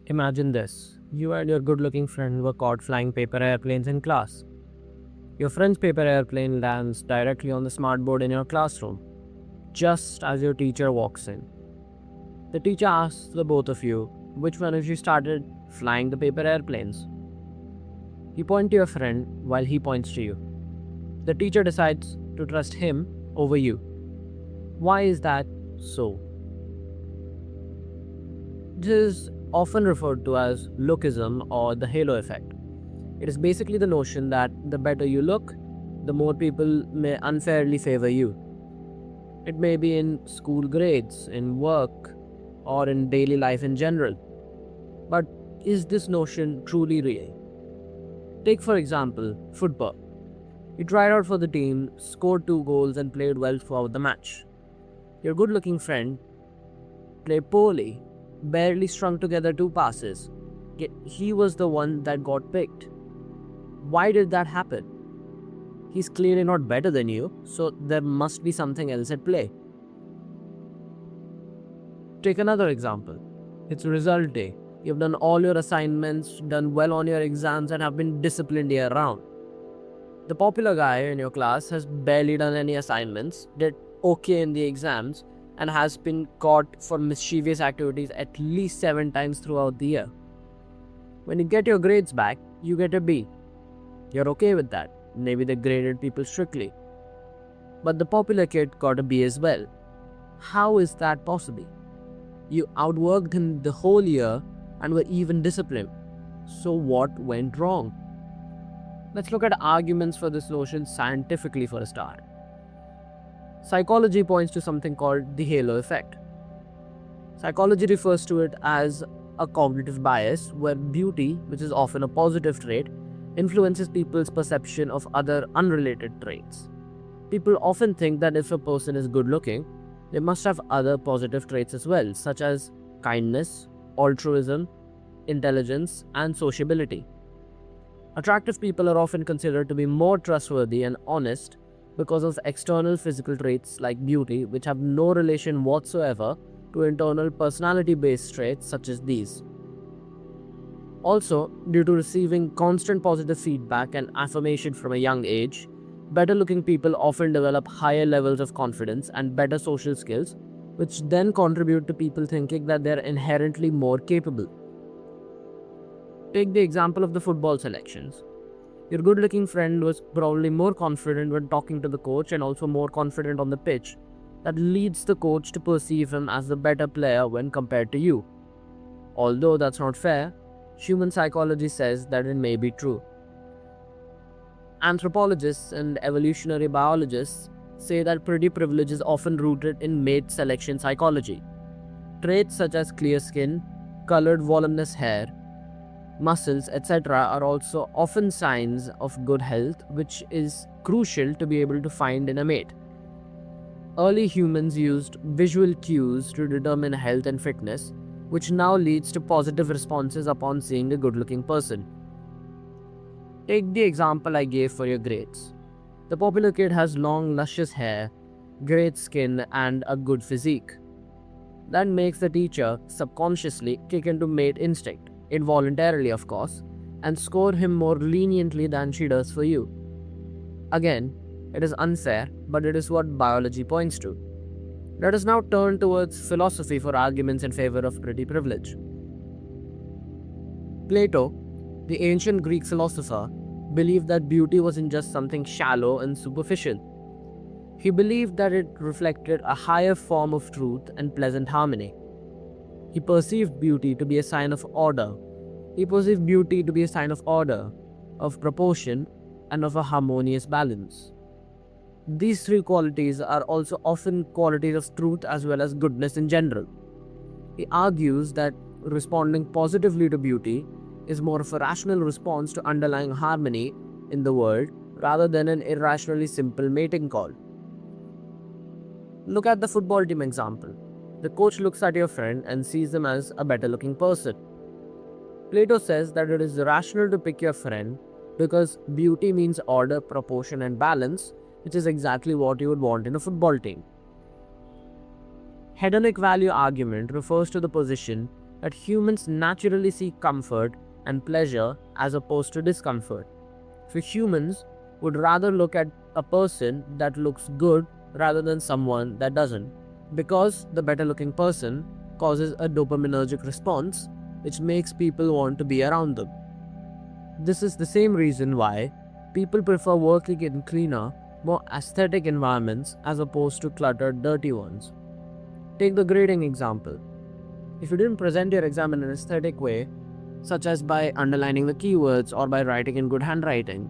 Imagine this. You and your good looking friend were caught flying paper airplanes in class. Your friend's paper airplane lands directly on the smartboard in your classroom, just as your teacher walks in. The teacher asks the both of you which one of you started flying the paper airplanes. You point to your friend while he points to you. The teacher decides to trust him over you. Why is that so? This is often referred to as lookism or the halo effect. It is basically the notion that the better you look, the more people may unfairly favor you. It may be in school grades, in work, or in daily life in general. But is this notion truly real? Take, for example, football. You tried out for the team, scored 2 goals, and played well throughout the match. Your good looking friend played poorly, barely strung together 2 passes, yet he was the one that got picked. Why did that happen? He's clearly not better than you, so there must be something else at play. Take another example. It's result day. You've done all your assignments, done well on your exams, and have been disciplined year round. The popular guy in your class has barely done any assignments, did okay in the exams, and has been caught for mischievous activities at least 7 times throughout the year. When you get your grades back, you get a B. You're okay with that. Maybe they graded people strictly. But the popular kid got a B as well. How is that possible? You outworked him the whole year and were even disciplined. So what went wrong? Let's look at arguments for this notion scientifically for a start. Psychology points to something called the halo effect. Psychology refers to it as a cognitive bias where beauty, which is often a positive trait, influences people's perception of other unrelated traits. People often think that if a person is good looking, they must have other positive traits as well, such as kindness, altruism, intelligence, and sociability. Attractive people are often considered to be more trustworthy and honest because of external physical traits like beauty, which have no relation whatsoever to internal personality-based traits such as these. Also, due to receiving constant positive feedback and affirmation from a young age, better-looking people often develop higher levels of confidence and better social skills, which then contribute to people thinking that they're inherently more capable. Take the example of the football selections. Your good-looking friend was probably more confident when talking to the coach and also more confident on the pitch. That leads the coach to perceive him as the better player when compared to you. Although that's not fair, human psychology says that it may be true. Anthropologists and evolutionary biologists say that pretty privilege is often rooted in mate selection psychology. Traits such as clear skin, colored voluminous hair, muscles, etc. are also often signs of good health, which is crucial to be able to find in a mate. Early humans used visual cues to determine health and fitness, which now leads to positive responses upon seeing a good-looking person. Take the example I gave for your grades. The popular kid has long, luscious hair, great skin, and a good physique. That makes the teacher subconsciously kick into mate instinct, involuntarily of course, and score him more leniently than she does for you. Again, it is unfair, but it is what biology points to. Let us now turn towards philosophy for arguments in favor of pretty privilege. Plato, the ancient Greek philosopher, believed that beauty wasn't just something shallow and superficial. He believed that it reflected a higher form of truth and pleasant harmony. He perceived beauty to be a sign of order. Of proportion, and of a harmonious balance. These 3 qualities are also often qualities of truth as well as goodness in general. He argues that responding positively to beauty is more of a rational response to underlying harmony in the world rather than an irrationally simple mating call. Look at the football team example. The coach looks at your friend and sees him as a better looking person. Plato says that it is rational to pick your friend because beauty means order, proportion, and balance, which is exactly what you would want in a football team. Hedonic value argument refers to the position that humans naturally seek comfort and pleasure as opposed to discomfort. So humans would rather look at a person that looks good rather than someone that doesn't, because the better looking person causes a dopaminergic response which makes people want to be around them. This is the same reason why people prefer working in cleaner, more aesthetic environments as opposed to cluttered, dirty ones. Take the grading example. If you didn't present your exam in an aesthetic way, such as by underlining the keywords or by writing in good handwriting,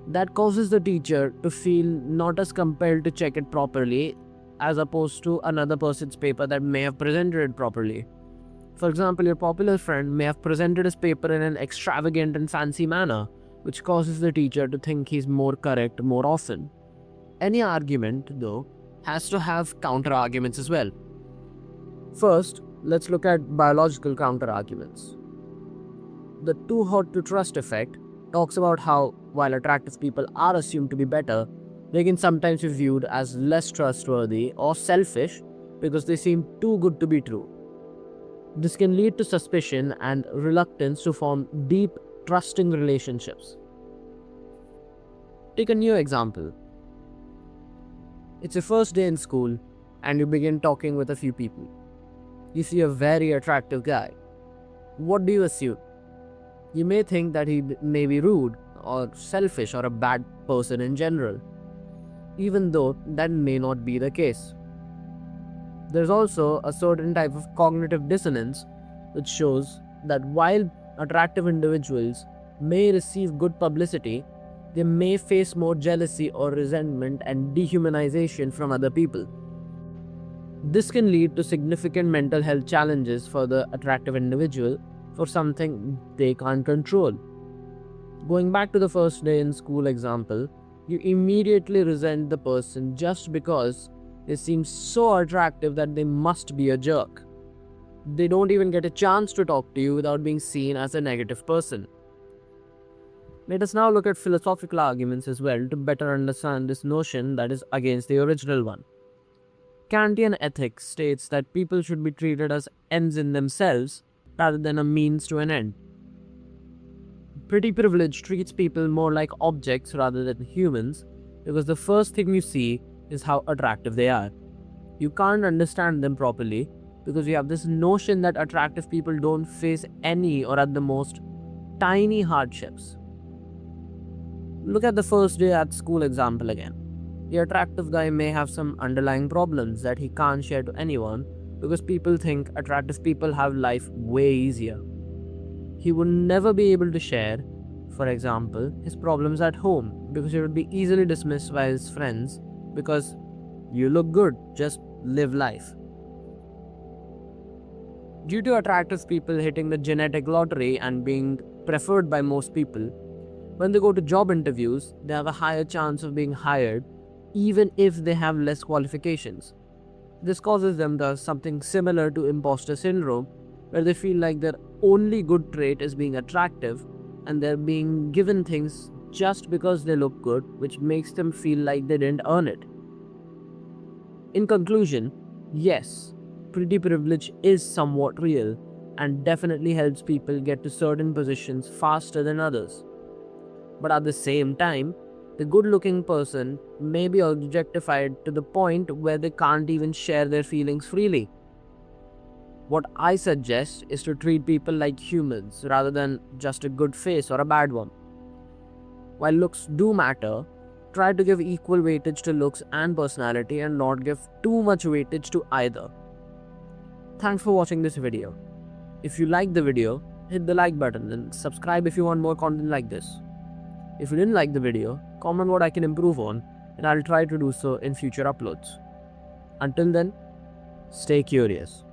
that causes the teacher to feel not as compelled to check it properly as opposed to another person's paper that may have presented it properly. For example, your popular friend may have presented his paper in an extravagant and fancy manner, which causes the teacher to think he's more correct more often. Any argument, though, has to have counter-arguments as well. First, let's look at biological counter-arguments. The too hot to trust effect talks about how, while attractive people are assumed to be better, they can sometimes be viewed as less trustworthy or selfish because they seem too good to be true. This can lead to suspicion and reluctance to form deep, trusting relationships. Take a new example. It's your first day in school and you begin talking with a few people. You see a very attractive guy. What do you assume? You may think that he may be rude or selfish or a bad person in general, even though that may not be the case. There's also a certain type of cognitive dissonance which shows that while attractive individuals may receive good publicity, they may face more jealousy or resentment and dehumanization from other people. This can lead to significant mental health challenges for the attractive individual for something they can't control. Going back to the first day in school example, you immediately resent the person just because they seem so attractive that they must be a jerk. They don't even get a chance to talk to you without being seen as a negative person. Let us now look at philosophical arguments as well to better understand this notion that is against the original one. Kantian ethics states that people should be treated as ends in themselves rather than a means to an end. Pretty privilege treats people more like objects rather than humans because the first thing you see is how attractive they are. You can't understand them properly because you have this notion that attractive people don't face any or at the most tiny hardships. Look at the first day at school example again. The attractive guy may have some underlying problems that he can't share to anyone because people think attractive people have life way easier. He would never be able to share, for example, his problems at home because he would be easily dismissed by his friends because you look good, just live life. Due to attractive people hitting the genetic lottery and being preferred by most people, when they go to job interviews, they have a higher chance of being hired even if they have less qualifications. This causes them to have something similar to imposter syndrome, where they feel like their only good trait is being attractive and they're being given things just because they look good, which makes them feel like they didn't earn it. In conclusion, yes, pretty privilege is somewhat real and definitely helps people get to certain positions faster than others. But at the same time, the good-looking person may be objectified to the point where they can't even share their feelings freely. What I suggest is to treat people like humans rather than just a good face or a bad one. While looks do matter, try to give equal weightage to looks and personality and not give too much weightage to either. Thanks for watching this video. If you liked the video, hit the like button and subscribe if you want more content like this. If you didn't like the video, comment what I can improve on and I'll try to do so in future uploads. Until then, stay curious.